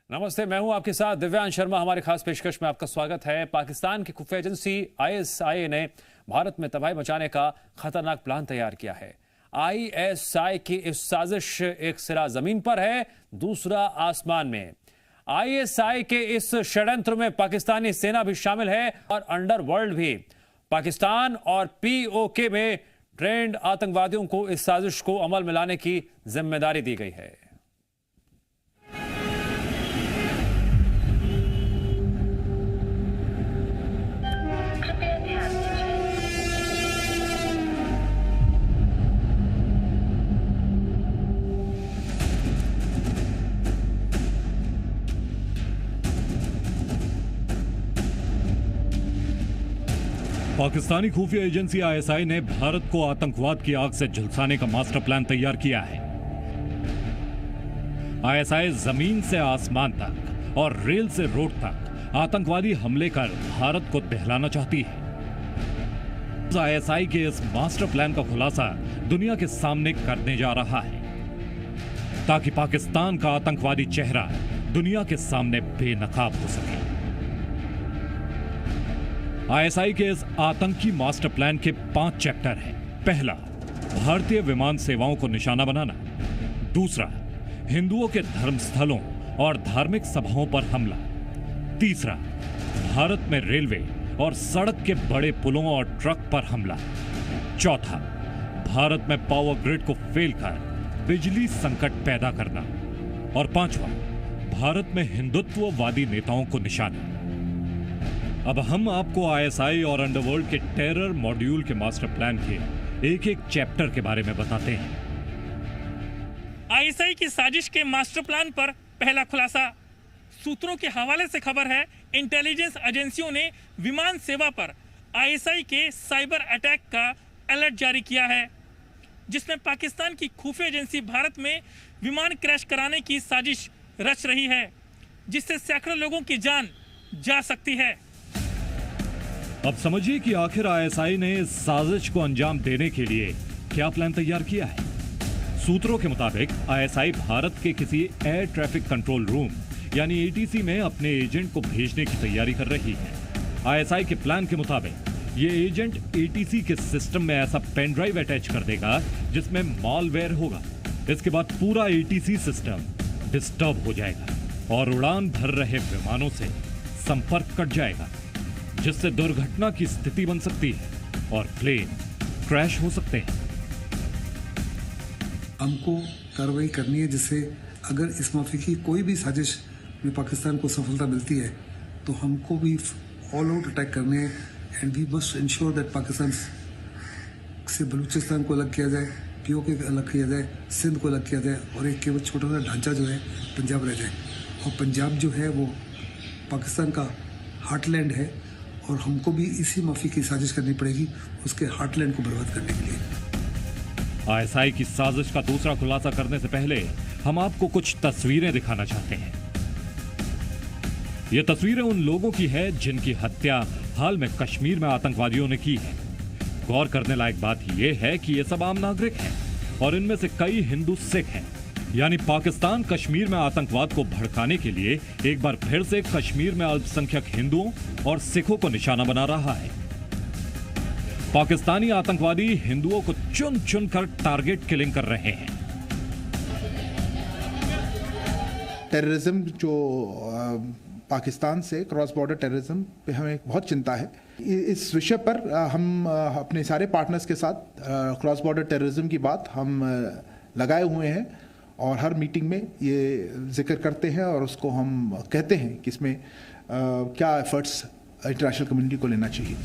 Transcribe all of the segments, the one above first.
नमस्ते, मैं हूं आपके साथ दिव्यांश शर्मा। हमारे खास पेशकश में आपका स्वागत है। पाकिस्तान की खुफिया एजेंसी आईएसआई ने भारत में तबाही मचाने का खतरनाक प्लान तैयार किया है। आईएसआई की इस साजिश एक सिरा जमीन पर है, दूसरा आसमान में। आईएसआई के इस षड्यंत्र में पाकिस्तानी सेना भी शामिल है और अंडरवर्ल्ड भी। पाकिस्तान और पीओके में ट्रेंड आतंकवादियों को इस साजिश को अमल में लाने की जिम्मेदारी दी गई है। पाकिस्तानी खुफिया एजेंसी आईएसआई ने भारत को आतंकवाद की आग से झुलसाने का मास्टर प्लान तैयार किया है। आईएसआई जमीन से आसमान तक और रेल से रोड तक आतंकवादी हमले कर भारत को दहलाना चाहती है। आईएसआई के इस मास्टर प्लान का खुलासा दुनिया के सामने करने जा रहा है ताकि पाकिस्तान का आतंकवादी चेहरा दुनिया के सामने बेनकाब हो सके। आईएसआई के इस आतंकी मास्टर प्लान के 5 चैप्टर हैं। पहला, भारतीय विमान सेवाओं को निशाना बनाना। दूसरा, हिंदुओं के धर्मस्थलों और धार्मिक सभाओं पर हमला। तीसरा, भारत में रेलवे और सड़क के बड़े पुलों और ट्रक पर हमला। चौथा, भारत में पावर ग्रिड को फेल कर बिजली संकट पैदा करना। और पांचवा, भारत में हिंदुत्ववादी नेताओं को निशाना। अब हम आपको आईएसआई और अंडरवर्ल्ड के टेरर मॉड्यूल के मास्टर प्लान के एक एक चैप्टर के बारे में बताते हैं। आईएसआई की साजिश के मास्टर प्लान पर पहला खुलासा। सूत्रों के हवाले से खबर है, इंटेलिजेंस एजेंसियों ने विमान सेवा पर आईएसआई के साइबर अटैक का अलर्ट जारी किया है, जिसमें पाकिस्तान की खुफिया एजेंसी भारत में विमान क्रैश कराने की साजिश रच रही है, जिससे सैकड़ों लोगों की जान जा सकती है। अब समझिए कि आखिर आईएसआई ने इस साजिश को अंजाम देने के लिए क्या प्लान तैयार किया है। सूत्रों के मुताबिक आईएसआई भारत के किसी एयर ट्रैफिक कंट्रोल रूम यानी एटीसी में अपने एजेंट को भेजने की तैयारी कर रही है। आईएसआई के प्लान के मुताबिक ये एजेंट एटीसी के सिस्टम में ऐसा पेन ड्राइव अटैच कर देगा जिसमें मालवेयर होगा। इसके बाद पूरा एटीसी सिस्टम डिस्टर्ब हो जाएगा और उड़ान भर रहे विमानों से संपर्क कट जाएगा, जिससे दुर्घटना की स्थिति बन सकती है और प्लेन क्रैश हो सकते हैं। हमको कार्रवाई करनी है, जिससे अगर इस माफी की कोई भी साजिश में पाकिस्तान को सफलता मिलती है तो हमको भी ऑल आउट अटैक करने हैं। And we must ensure that Pakistan से बलूचिस्तान को अलग किया जाए, पीओके को अलग किया जाए, सिंध को अलग किया जाए और एक केवल छोटा सा ढांचा जो है पंजाब रह जाए। और पंजाब जो है वो पाकिस्तान का हार्टलैंड है और हमको भी इसी माफी की साजिश करनी पड़ेगी उसके हार्टलैंड को बर्बाद करने के लिए। आईएसआई की साजिश का दूसरा खुलासा करने से पहले हम आपको कुछ तस्वीरें दिखाना चाहते हैं। ये तस्वीरें उन लोगों की है जिनकी हत्या हाल में कश्मीर में आतंकवादियों ने की है। गौर करने लायक बात यह है कि ये सब आम नागरिक हैं और इनमें से कई हिंदू सिख हैं। यानी पाकिस्तान कश्मीर में आतंकवाद को भड़काने के लिए एक बार फिर से कश्मीर में अल्पसंख्यक हिंदुओं और सिखों को निशाना बना रहा है। पाकिस्तानी आतंकवादी हिंदुओं को चुन चुन कर टारगेट किलिंग कर रहे हैं। टेररिज्म जो पाकिस्तान से क्रॉस बॉर्डर टेररिज्म पे हमें बहुत चिंता है। इस विषय पर हम अपने सारे पार्टनर्स के साथ क्रॉस बॉर्डर टेररिज्म की बात हम लगाए हुए हैं और हर मीटिंग में ये जिक्र करते हैं और उसको हम कहते हैं कि इसमें क्या एफर्ट्स इंटरनेशनल कम्युनिटी को लेना चाहिए।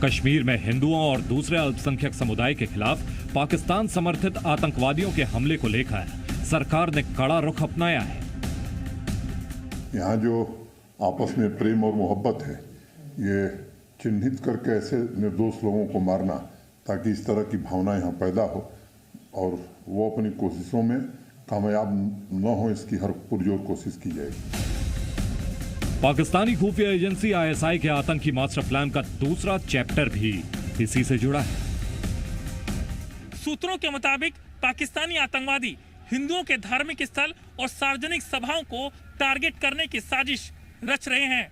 कश्मीर में हिंदुओं और दूसरे अल्पसंख्यक समुदाय के खिलाफ पाकिस्तान समर्थित आतंकवादियों के हमले को लेकर सरकार ने कड़ा रुख अपनाया है। यहाँ जो आपस में प्रेम और मोहब्बत है, ये चिन्हित करके ऐसे निर्दोष लोगों को मारना ताकि इस तरह की भावना यहाँ पैदा हो और वो अपनी कोशिशों में कामयाब न हो, इसकी हर पुरजोर कोशिश की जाएगी। पाकिस्तानी खुफिया एजेंसी आईएसआई के आतंकी मास्टर प्लान का दूसरा चैप्टर भी इसी से जुड़ा है। सूत्रों के मुताबिक पाकिस्तानी आतंकवादी हिंदुओं के धार्मिक स्थल और सार्वजनिक सभाओं को टारगेट करने की साजिश रच रहे हैं।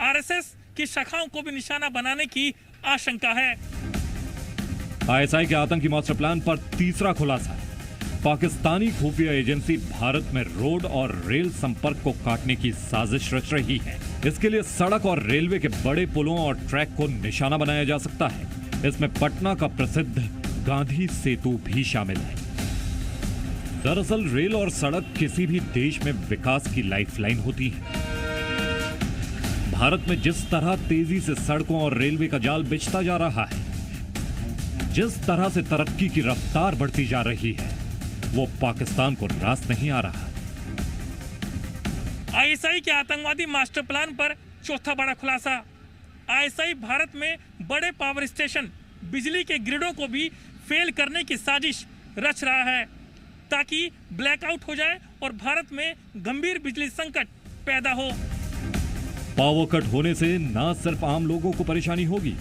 आरएसएस की शाखाओं को भी निशाना बनाने की आशंका है। आईएसआई के आतंकी मास्टर प्लान पर तीसरा खुलासा। पाकिस्तानी खुफिया एजेंसी भारत में रोड और रेल संपर्क को काटने की साजिश रच रही है। इसके लिए सड़क और रेलवे के बड़े पुलों और ट्रैक को निशाना बनाया जा सकता है। इसमें पटना का प्रसिद्ध गांधी सेतु भी शामिल है। दरअसल रेल और सड़क किसी भी देश में विकास की लाइफलाइन होती है। भारत में जिस तरह तेजी से सड़कों और रेलवे का जाल बिछता जा रहा है, जिस तरह से तरक्की की रफ्तार बढ़ती जा रही है, वो पाकिस्तान को रास नहीं आ रहा। आईएसआई के आतंकवादी मास्टर प्लान पर चौथा बड़ा खुलासा। आईएसआई भारत में बड़े पावर स्टेशन, बिजली के ग्रिडों को भी फेल करने की साजिश रच रहा है ताकि ब्लैकआउट हो जाए और भारत में गंभीर बिजली संकट पैदा हो। पावर कट होने से न सिर्फ आम लोगों को परेशानी होगी,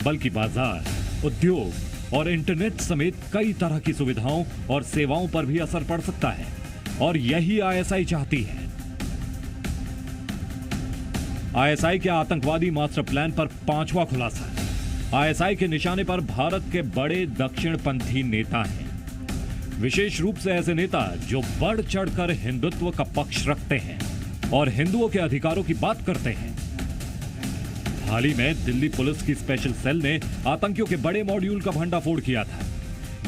बल्कि बाजार, उद्योग और इंटरनेट समेत कई तरह की सुविधाओं और सेवाओं पर भी असर पड़ सकता है। और यही आईएसआई चाहती है। आईएसआई के आतंकवादी मास्टर प्लान पर पांचवा खुलासा। आईएसआई के निशाने पर भारत के बड़े दक्षिणपंथी नेता हैं, विशेष रूप से ऐसे नेता जो बढ़ चढ़कर हिंदुत्व का पक्ष रखते हैं और हिंदुओं के अधिकारों की बात करते हैं। हाल ही में दिल्ली पुलिस की स्पेशल सेल ने आतंकियों के बड़े मॉड्यूल का भंडाफोड़ किया था।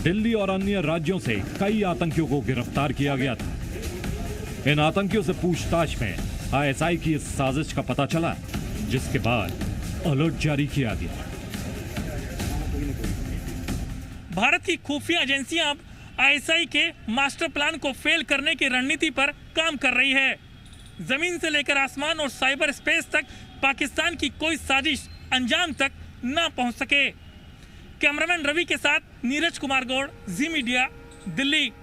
दिल्ली और अन्य राज्यों से कई आतंकियों को गिरफ्तार किया गया था। इन आतंकियों से पूछताछ में आईएसआई की इस साजिश का पता चला, जिसके बाद अलर्ट जारी किया गया। भारत की खुफिया एजेंसियां अब आईएसआई के मास्टर प्लान को फेल करने की रणनीति पर काम कर रही है। जमीन से लेकर आसमान और साइबर स्पेस तक पाकिस्तान की कोई साजिश अंजाम तक ना पहुंच सके। कैमरामैन रवि के साथ नीरज कुमार गौड़, जी मीडिया, दिल्ली।